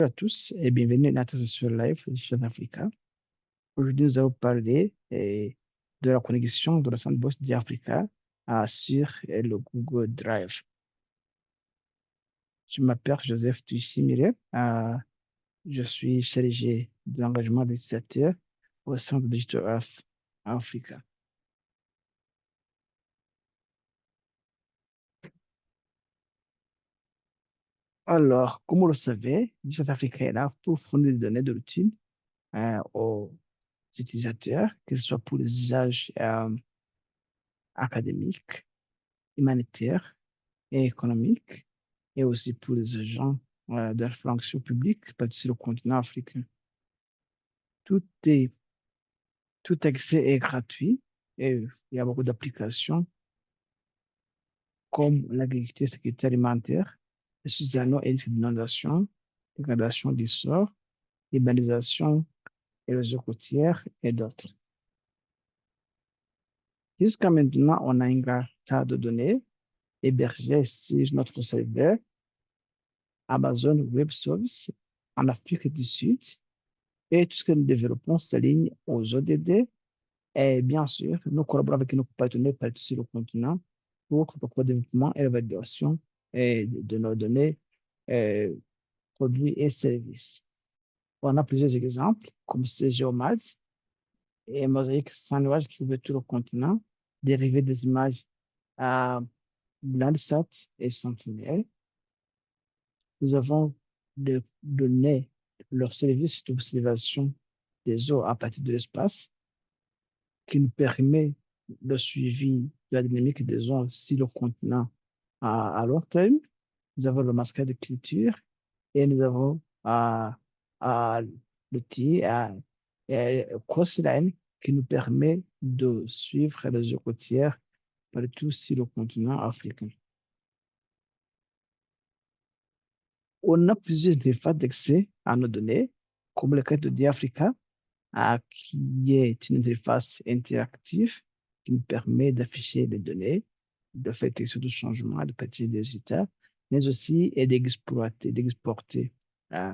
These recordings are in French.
Bonjour à tous et bienvenue à notre session live de Jeune Africa. Aujourd'hui, nous allons parler de la connexion de la sandbox d'Africa sur le Google Drive. Je m'appelle Joseph Tuichimire. Je suis chargé de l'engagement des utilisateurs au sein de Digital Earth Africa. Alors, comme vous le savez, Digital Africa est là pour fournir des données de routine aux utilisateurs, que ce soit pour les usages académiques, humanitaires et économiques, et aussi pour les agents de la fonction publique partout sur le continent africain. Tout est, tout accès est gratuit et il y a beaucoup d'applications comme l'agriculture et sécurité alimentaire, les sous-anneaux et risques d'inondation, dégradation des sols, urbanisation et réseaux routiers et d'autres. Jusqu'à maintenant, on a un grand tas de données hébergées sur notre serveur Amazon Web Services en Afrique du Sud. Et tout ce que nous développons s'aligne aux ODD. Et bien sûr, nous collaborons avec nos partenaires partout sur le continent pour le développement et l'évaluation de nos données, euh, produits et services. On a plusieurs exemples, comme CGeoMads et Mosaic Sandwich qui couvrent tout le continent, dérivés des images à Landsat et Sentinel. Nous avons des données, leurs services d'observation des eaux à partir de l'espace, qui nous permet le suivi de la dynamique des eaux sur le continent à long terme. Nous avons le masque de culture et nous avons l'outil Crossline qui nous permet de suivre les eaux côtières partout sur le continent africain. On a plusieurs interfaces d'accès à nos données, comme le cas de DiAfrica, qui est une interface interactive qui nous permet d'afficher les données, de faire des de changement, de partir des résultats, mais aussi d'exporter euh,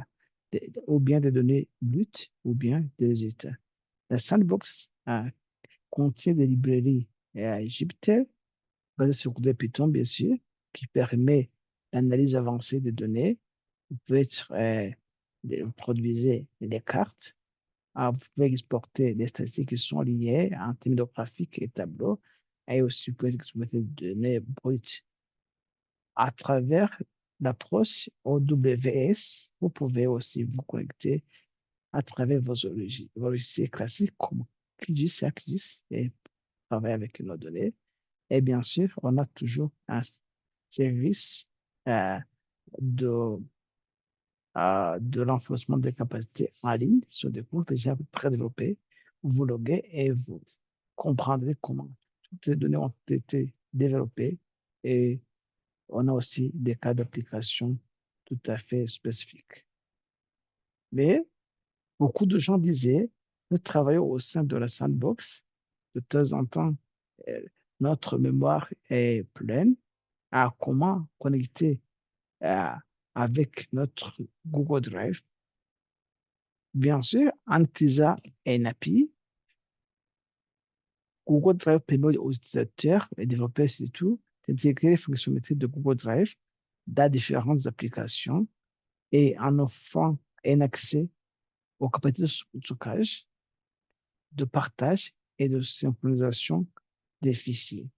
ou bien des données brutes ou bien des résultats. La sandbox contient des librairies JIPTEL basées sur des Python, bien sûr, qui permet l'analyse avancée des données. Vous pouvez produire des cartes. Vous pouvez exporter des statistiques qui sont liées en termes de graphiques et tableaux, et aussi vous pouvez exporter des données brutes. À travers l'approche OWS, vous pouvez aussi vous connecter à travers vos logiciels classiques comme QGIS et ArcGIS et travailler avec nos données. Et bien sûr, on a toujours un service euh, de, de renforcement des capacités en ligne sur des cours déjà très développés. Vous loguez et vous comprendrez comment toutes les données ont été développées et on a aussi des cas d'application tout à fait spécifiques. Mais beaucoup de gens disaient, nous travaillons au sein de la sandbox. De temps en temps, euh, notre mémoire est pleine. Comment connecter euh, avec notre Google Drive? Bien sûr, en utilisant un API, Google Drive permet aux utilisateurs et développeurs surtout d'intégrer les fonctionnalités de Google Drive dans différentes applications et en offrant un accès aux capacités de stockage, de partage et de synchronisation des fichiers.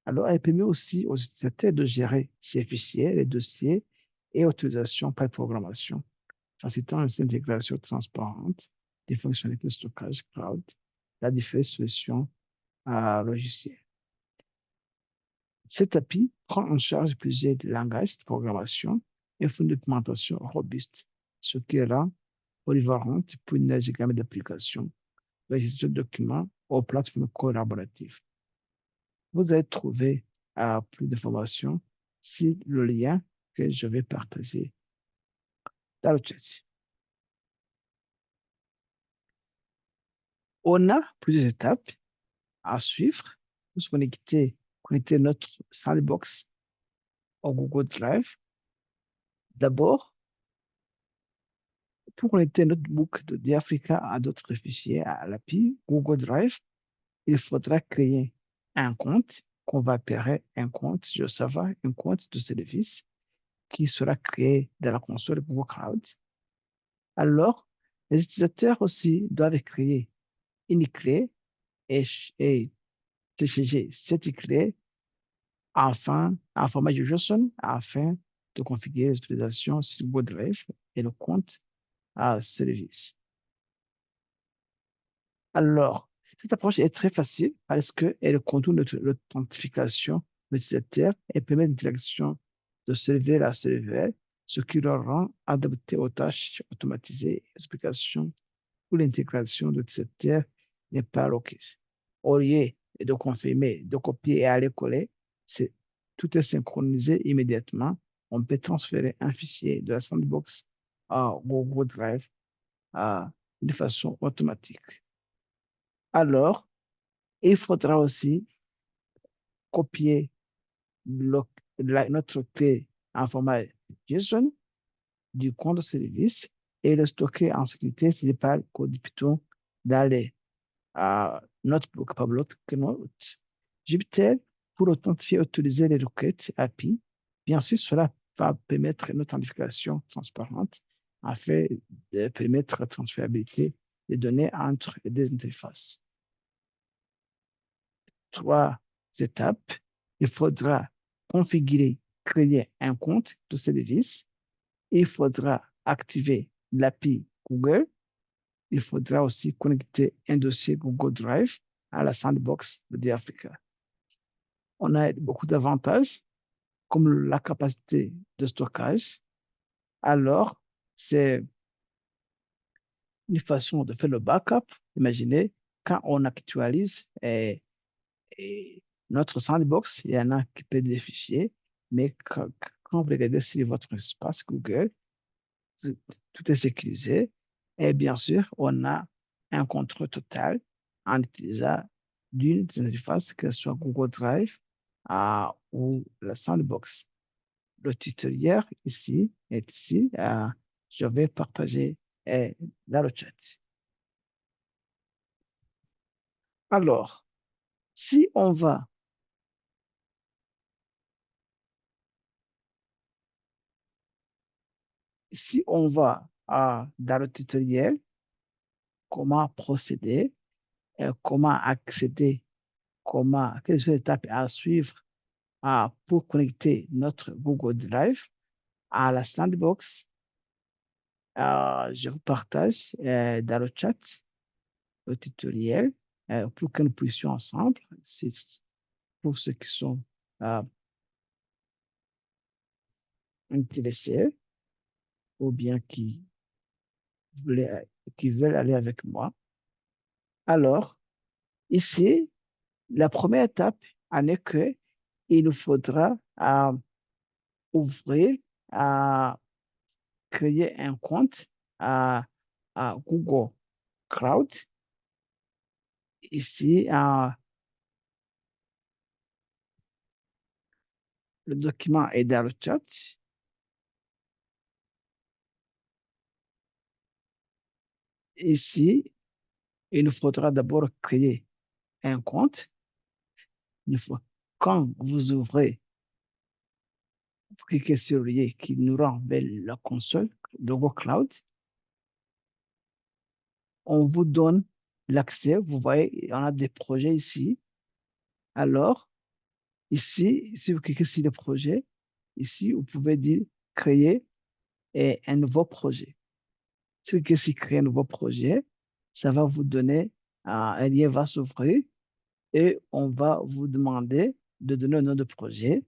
Alors, elle permet aussi aux utilisateurs de gérer ces fichiers, les dossiers et autorisations par programmation, facilitant ainsi l'intégration transparente des fonctionnalités de stockage cloud, la différentes solutions logicielles. Cet API prend en charge plusieurs langages de programmation et une documentation robuste, ce qui rend polyvalente pour une large gamme d'applications, la gestion de documents aux plateformes collaboratives. Vous allez trouver plus d'informations sur le lien que je vais partager dans le chat. On a plusieurs étapes à suivre pour se connecter notre sandbox au Google Drive. D'abord, Pour connecter notre notebook de d'Africa à d'autres fichiers, à l'API Google Drive, il faudra créer un compte qu'on va appeler un compte, je sais pas, un compte de service qui sera créé dans la console Google Cloud. Alors, les utilisateurs aussi doivent créer une clé et télécharger cette clé en format JSON afin de configurer l'utilisation sur Google Drive et le compte à service. Alors, cette approche est très facile parce qu'elle contourne l'authentification de l'utilisateur et permet l'interaction de serveur à serveur, ce qui le rend adapté aux tâches automatisées, explications où l'intégration de l'utilisateur n'est pas requise. Au lieu de confirmer, de copier et aller coller, tout est synchronisé immédiatement. On peut transférer un fichier de la sandbox à Google Drive de façon automatique. Alors, il faudra aussi copier notre clé en format JSON du compte de service et le stocker en sécurité c'est par code Python dans les notebook par bloc Note. Jupyter, pour authentifier et utiliser les requêtes API, bien sûr, cela va permettre une authentification transparente afin de permettre la transférabilité des données entre des interfaces. 3 étapes. Il faudra configurer, créer un compte de service. Il faudra activer l'API Google. Il faudra aussi connecter un dossier Google Drive à la sandbox de Africa. On a beaucoup d'avantages, comme la capacité de stockage. Alors, c'est une façon de faire le backup. Imaginez, quand on actualise et notre sandbox, il y en a qui perdent des fichiers, mais quand vous regardez sur votre espace Google, tout est sécurisé. Et bien sûr, on a un contrôle total en utilisant d'une des interfaces, que ce soit Google Drive ou la sandbox. Le tutoriel ici est ici. Je vais partager dans le chat. Alors, si on va si on va dans le tutoriel, comment procéder, comment accéder, quelles sont les étapes à suivre pour connecter notre Google Drive à la sandbox, je vous partage dans le chat le tutoriel pour que nous puissions ensemble, pour ceux qui sont euh, intéressés ou bien qui veulent aller avec moi. Alors, ici, la première étape en est que il nous faudra ouvrir, créer un compte à Google Cloud. Ici, le document est dans le chat. Ici, il nous faudra d'abord créer un compte. Quand vous ouvrez, vous cliquez sur le lien qui nous rend vers la console de Google Cloud. On vous donne l'accès. Vous voyez, on a des projets ici. Alors, ici, si vous cliquez sur le projet, ici, vous pouvez dire créer un nouveau projet. Si vous cliquez sur créer un nouveau projet, ça va vous donner, un lien va s'ouvrir et on va vous demander de donner un nom de projet.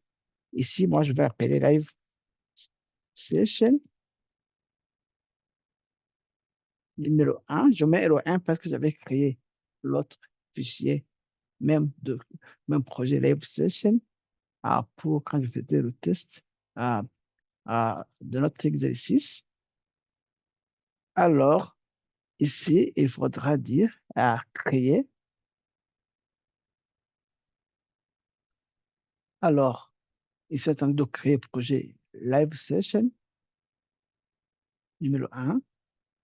Ici, moi, je vais appeler Live Session numéro 1. Je mets numéro 1 parce que j'avais créé l'autre fichier, même, même projet Live Session, pour quand je faisais le test de notre exercice. Alors, ici, il faudra dire créer. Alors, il s'est attendu de créer le projet Live Session numéro 1.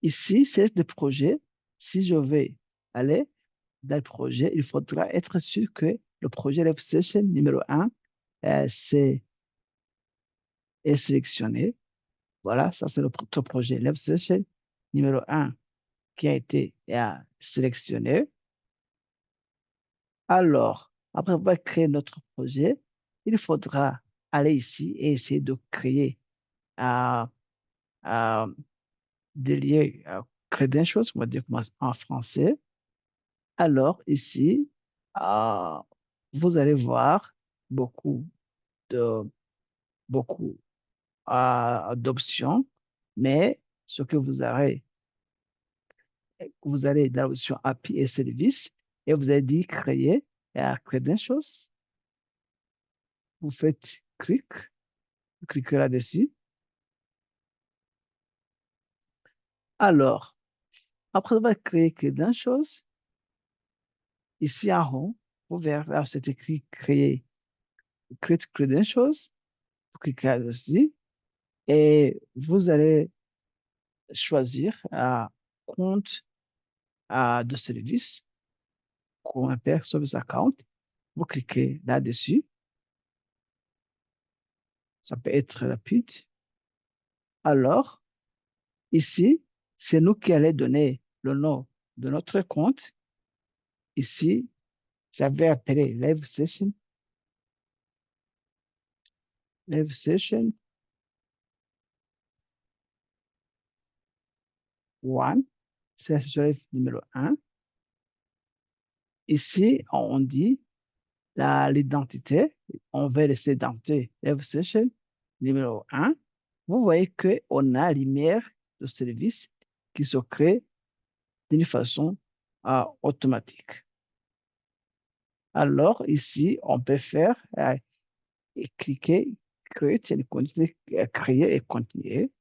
Ici, c'est le projet. Si je vais aller dans le projet, il faudra être sûr que le projet Live Session numéro un est sélectionné. Voilà, ça c'est notre projet Live Session numéro un qui a été sélectionné. Alors, après avoir créé notre projet, il faudra aller ici et essayer de créer euh, euh, des liens credentials, on va dire en français. Alors, ici, euh, vous allez voir beaucoup de, beaucoup d'options, mais ce que vous allez dans l'option API et services et vous allez dire créer credentials. Vous faites clic, vous cliquez là-dessus. Alors, après avoir créé credentials, ici en haut, vous verrez là, c'est écrit créer create credentials. Vous cliquez là-dessus et vous allez choisir un compte de service qu'on appelle Service Account. Vous cliquez là-dessus. Ça peut être rapide. Alors, ici, c'est nous qui allons donner le nom de notre compte. Ici, j'avais appelé Live Session 1. C'est le numéro 1. Ici, on dit l'identité. On va laisser l'identité Live Session numéro 1. Vous voyez qu'on a lumière de service qui se crée d'une façon automatique. Alors, ici, on peut faire et cliquer, créer et continuer, créer et continuer.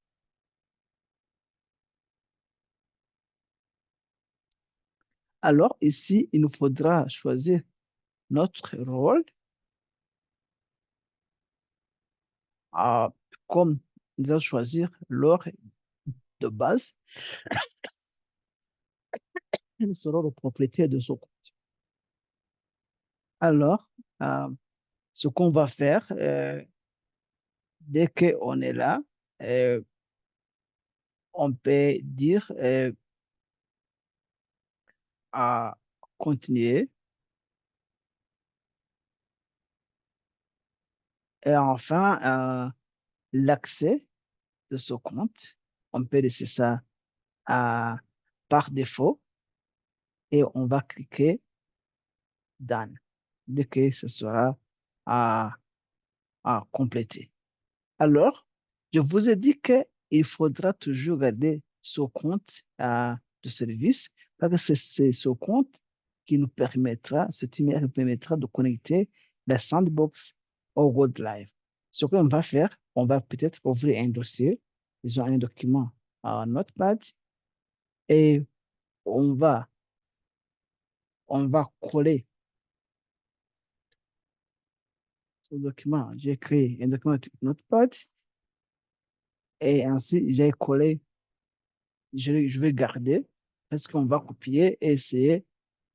Alors, ici, il nous faudra choisir notre rôle euh, comme nous allons choisir l'heure de base. Quelle sera la propriété de ce compte? Alors, euh, ce qu'on va faire, dès qu'on est là, euh, on peut dire à continuer. Et enfin, l'accès de ce compte, on peut laisser ça à, par défaut et on va cliquer Done dès que ce sera à, à compléter. Alors, je vous ai dit qu'il faudra toujours garder ce compte de service parce que c'est ce compte qui nous permettra, cet email nous permettra de connecter la sandbox au World Live. Ce qu'on va faire, on va peut-être ouvrir un dossier, disons un document en Notepad et on va, on va coller ce document. J'ai créé un document Notepad et ainsi j'ai collé je vais garder parce qu'on va copier et essayer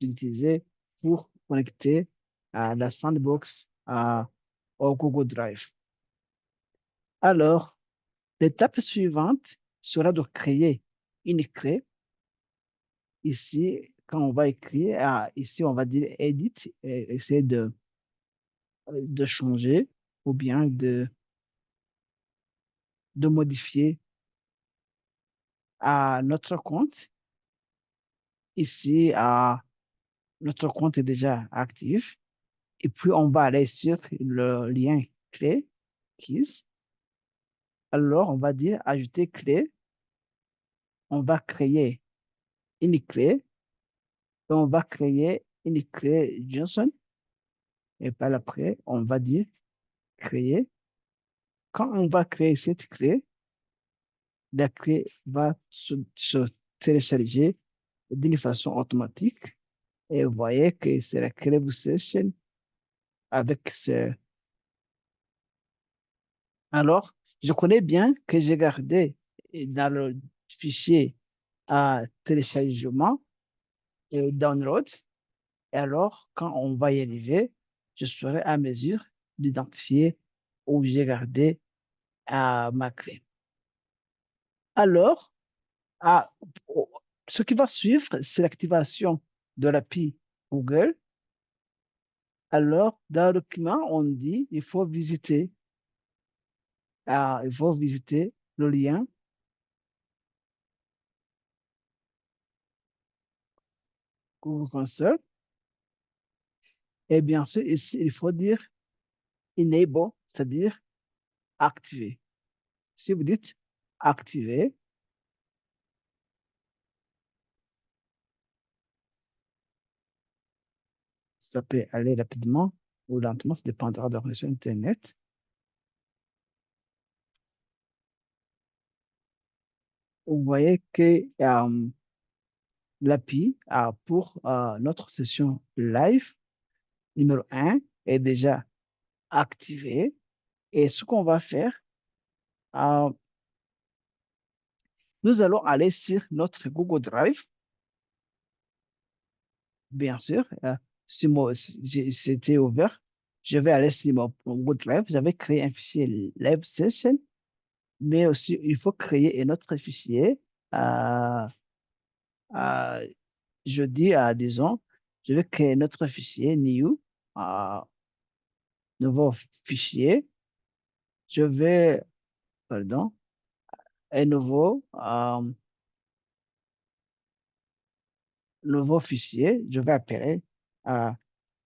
d'utiliser pour connecter à la sandbox au Google Drive. Alors, l'étape suivante sera de créer une clé. Ici, quand on va écrire, ici, on va dire edit et essayer de changer ou bien de modifier notre compte. Ici, notre compte est déjà actif. Et puis, on va aller sur le lien clé, keys. Alors, on va dire ajouter clé. On va créer une clé. Et on va créer une clé Johnson. Et par après, on va dire créer. Quand on va créer cette clé, la clé va se télécharger d'une façon automatique. Et vous voyez que c'est la clé session avec ce. Alors, je connais bien que j'ai gardé dans le fichier à téléchargement et download. Et alors, quand on va y arriver, je serai à mesure d'identifier où j'ai gardé ma clé. Alors, à- ce qui va suivre, c'est l'activation de l'API Google. Alors, dans le document, on dit il faut visiter le lien Google Console. Et bien sûr, ici, il faut dire enable, c'est-à-dire activer. Si vous dites activer, ça peut aller rapidement ou lentement, ça dépendra de la connexion Internet. Vous voyez que l'API pour notre session live numéro 1 est déjà activé. Et ce qu'on va faire, euh, nous allons aller sur notre Google Drive, bien sûr. Si moi, si c'était ouvert, je vais aller sur mon Google Drive. J'avais créé un fichier live session, mais aussi il faut créer un autre fichier. Euh, euh, je dis, disons, je vais créer un autre fichier, new, euh, nouveau fichier. Je vais, pardon, un nouveau fichier. Je vais appeler, euh,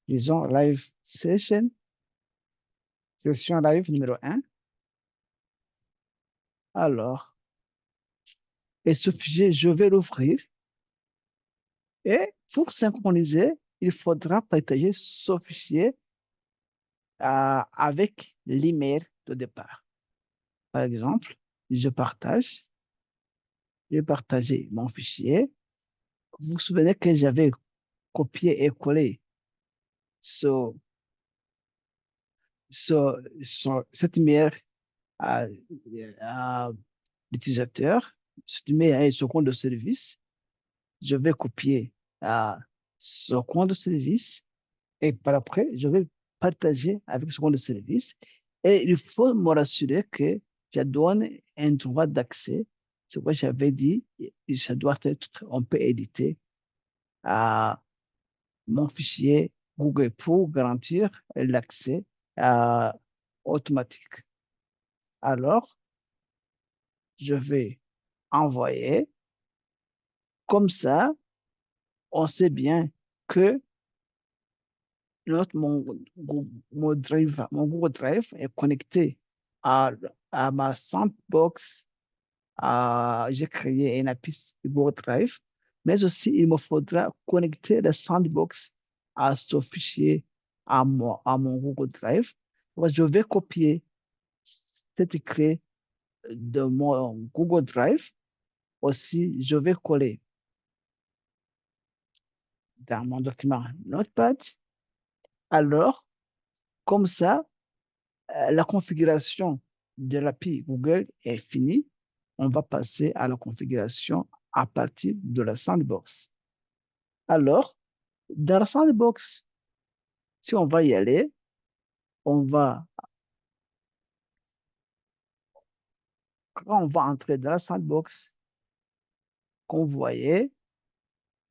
disons, live session, session live numéro 1. Alors, et ce fichier, je vais l'ouvrir. Et pour synchroniser, il faudra partager ce fichier avec l'email de départ. Par exemple, je partage, j'ai partagé mon fichier. Vous vous souvenez que j'avais copié et collé ce, cette email à, à l'utilisateur, cette email à ce compte de service. Je vais copier ce compte de service et par après, je vais partager avec ce compte de service. Et il faut me rassurer que je donne un droit d'accès. C'est quoi j'avais dit, et ça doit être, on peut éditer à mon fichier Google pour garantir l'accès euh, automatique. Alors, je vais envoyer. Comme ça, on sait bien que mon Google Drive est connecté à, à ma sandbox. J'ai créé une API Google Drive, mais aussi il me faudra connecter la sandbox à ce fichier à mon Google Drive. Donc, je vais copier cette clé de mon Google Drive. Aussi, je vais coller dans mon document Notepad. Alors, comme ça, la configuration de l'API Google est finie. On va passer à la configuration à partir de la sandbox. Alors, dans la sandbox, si on va y aller, on va, quand on va entrer dans la sandbox, comme vous voyez,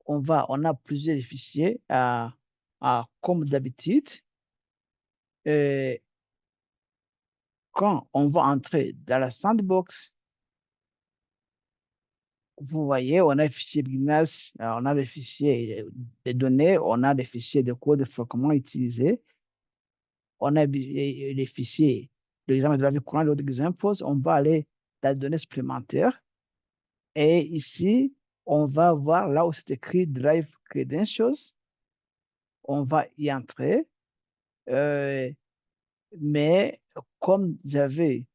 on a plusieurs fichiers comme d'habitude. Et quand on va entrer dans la sandbox, vous voyez, on a les fichiers Gnas, on a les fichiers de données, on a les fichiers de code fréquemment utilisés, on a les fichiers de l'examen de la vie courante, l'autre examples, on va aller dans les données supplémentaires. Et ici, on va voir là où c'est écrit Drive Credentials, on va y entrer. Euh, mais comme j'avais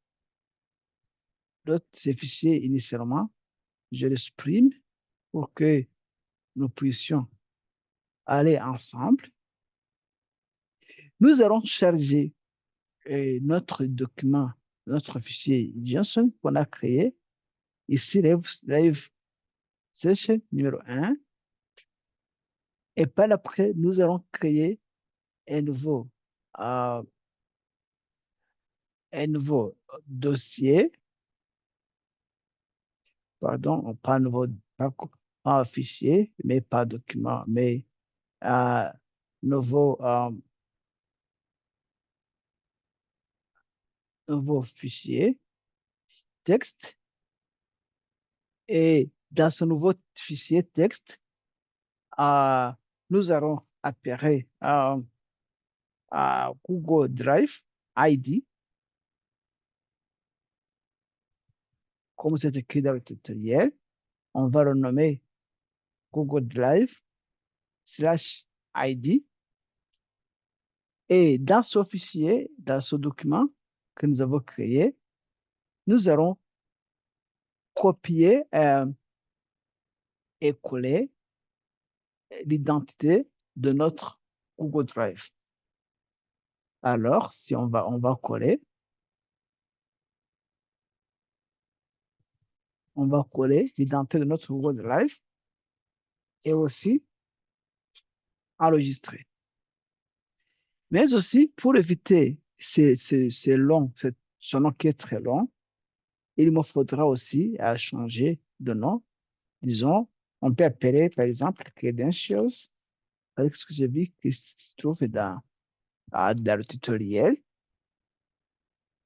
ces fichiers initialement, je les supprime pour que nous puissions aller ensemble. Nous allons charger notre document, notre fichier JSON qu'on a créé. Ici, Live session numéro un. Et par après, nous allons créer un nouveau, euh, un nouveau dossier, pardon, pas un nouveau, pas un fichier, mais pas document, mais un nouveau, nouveau fichier texte. Et dans ce nouveau fichier texte, euh, nous allons appairer Google Drive ID, comme c'est écrit dans le tutoriel. On va le nommer Google Drive slash ID. Et dans ce fichier, dans ce document que nous avons créé, nous allons copier et coller l'identité de notre Google Drive. Alors, si on va coller l'identité de notre Google Drive et aussi enregistrer. Mais aussi, pour éviter ce nom qui est très long, il me faudra aussi changer de nom. Disons, on peut appeler, par exemple, credentials, avec ce que j'ai vu qui se trouve dans le tutoriel.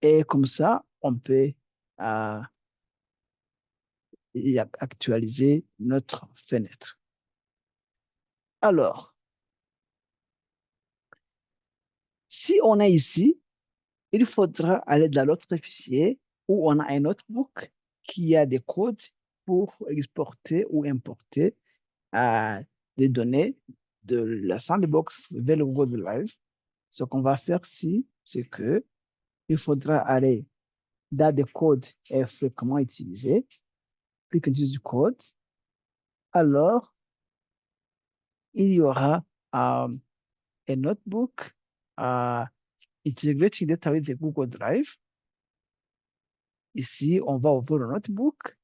Et comme ça, on peut euh, actualiser notre fenêtre. Alors, si on est ici, il faudra aller dans l'autre fichier où on a un notebook qui a des codes pour exporter ou importer des données de la sandbox vers le Google Drive. Ce qu'on va faire ici, c'est que il faudra aller dans des codes fréquemment utilisés, puis qu'on utilise du code. Alors, il y aura un notebook uh, integrating data with the Google Drive. Ici, on va ouvrir le notebook.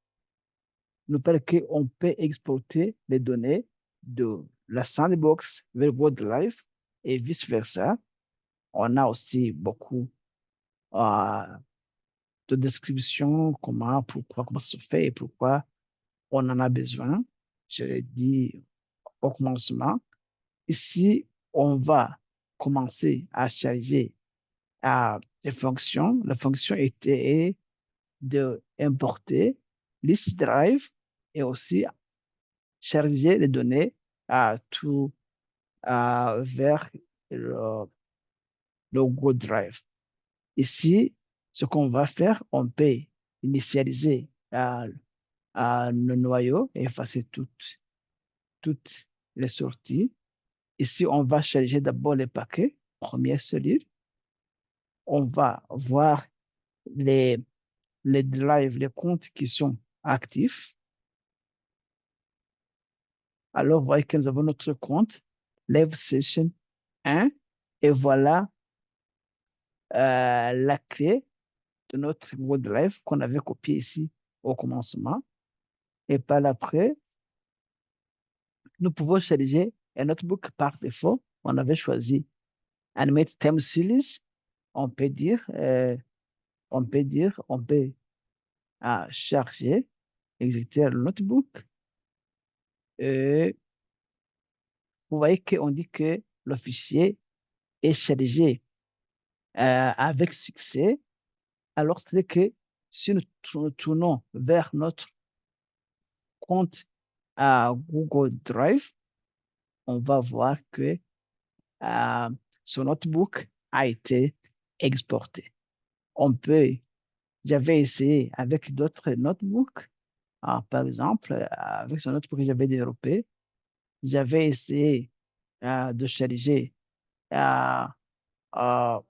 Nous parle qu'on peut exporter les données de la sandbox vers Google Drive et vice-versa. On a aussi beaucoup euh, de descriptions, comment ça se fait et pourquoi on en a besoin. Je l'ai dit au commencement. Ici, on va commencer à charger les fonctions. La fonction était de importer list drive et aussi charger les données tout vers le, le Google Drive. Ici, ce qu'on va faire, on peut initialiser le noyau et effacer toutes les sorties. Ici, on va charger d'abord les paquets, première cellule. On va voir les, les drives, les comptes qui sont actifs. Alors, vous voyez que nous avons notre compte, Live Session 1, et voilà la clé de notre Google Drive qu'on avait copié ici au commencement. Et par après, nous pouvons charger un notebook par défaut. On avait choisi Animate Theme Series. On peut dire, on peut charger, exécuter le notebook. Et vous voyez qu'on dit que le fichier est chargé avec succès. Alors, c'est que si nous tournons vers notre compte à Google Drive, on va voir que ce notebook a été exporté. On peut, j'avais essayé avec d'autres notebooks, par exemple, avec ce notebook que j'avais développé, j'avais essayé de charger euh, euh,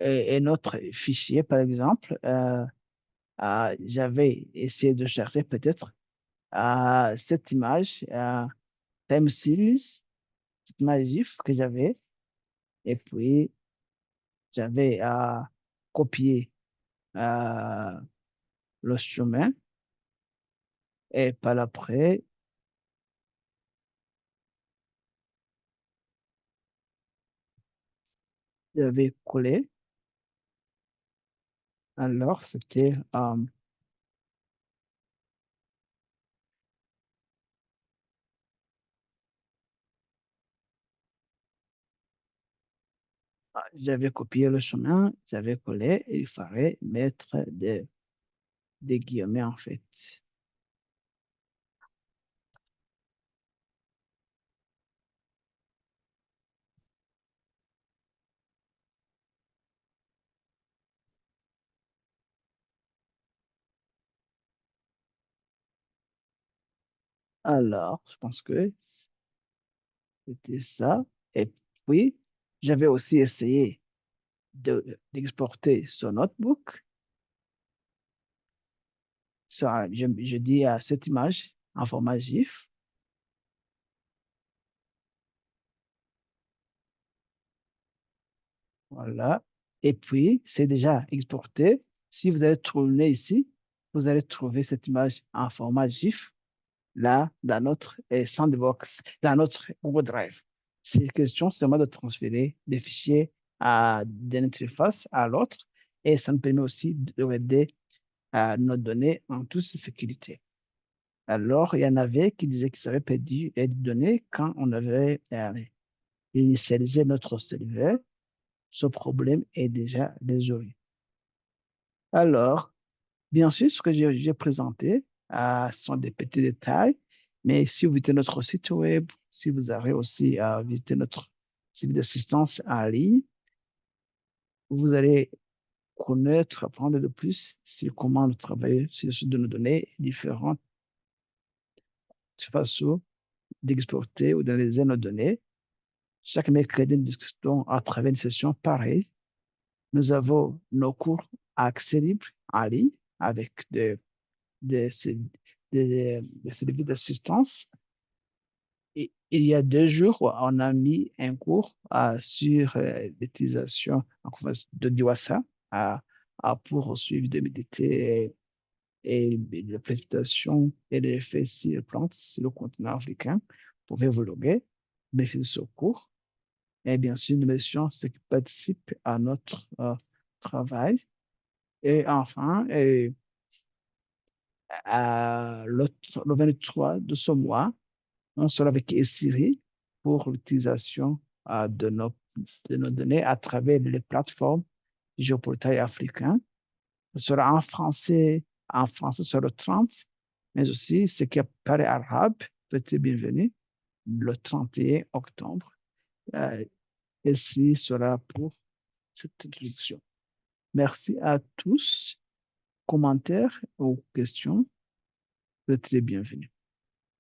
un autre fichier, par exemple. J'avais essayé de charger peut-être cette image, time series, cette image GIF que j'avais, et puis j'avais copié le chemin Et par après, j'avais collé. Alors, j'avais copié le chemin, j'avais collé et il fallait mettre des guillemets en fait. Alors, je pense que c'était ça. Et puis, j'avais aussi essayé d'exporter ce notebook. Ça, je dis à cette image en format GIF. Voilà. Et puis, c'est déjà exporté. Si vous allez tourner ici, vous allez trouver cette image en format GIF là dans notre Sandbox, dans notre Google Drive. C'est question seulement de transférer des fichiers d'une interface à l'autre et ça nous permet aussi de garder nos données en toute sécurité. Alors, il y en avait qui disaient qu'ils avaient perdu des données quand on avait initialisé notre serveur. Ce problème est déjà résolu. Alors, bien sûr, ce que j'ai présenté sont des petits détails, mais si vous visitez notre site web, si vous avez aussi visité notre site d'assistance en ligne, vous allez connaître, apprendre de plus sur comment travailler sur de nos données, différentes façons d'exporter ou d'analyser nos données. Chaque mercredi, nous discutons à travers une session pareille. Nous avons nos cours à accès libre en ligne avec des, des services d'assistance. Et il y a 2 jours, on a mis un cours sur l'utilisation de Diwasa pour suivre de méditer et la précipitation et les effets sur les plantes sur le continent africain. Vous pouvez vous loguer, bénéficier de ce cours. Et bien sûr, nous mentions ceux qui participent à notre travail. Et enfin, le 23 de ce mois, on sera avec Siri pour l'utilisation de nos données à travers les plateformes du géoportail africain. Ce sera en français sur le 30, mais aussi ce qui apparaît arabe, petit bienvenue, le 31 octobre. Euh, Siri sera pour cette introduction. Merci à tous. Commentaires ou questions, vous êtes les bienvenus.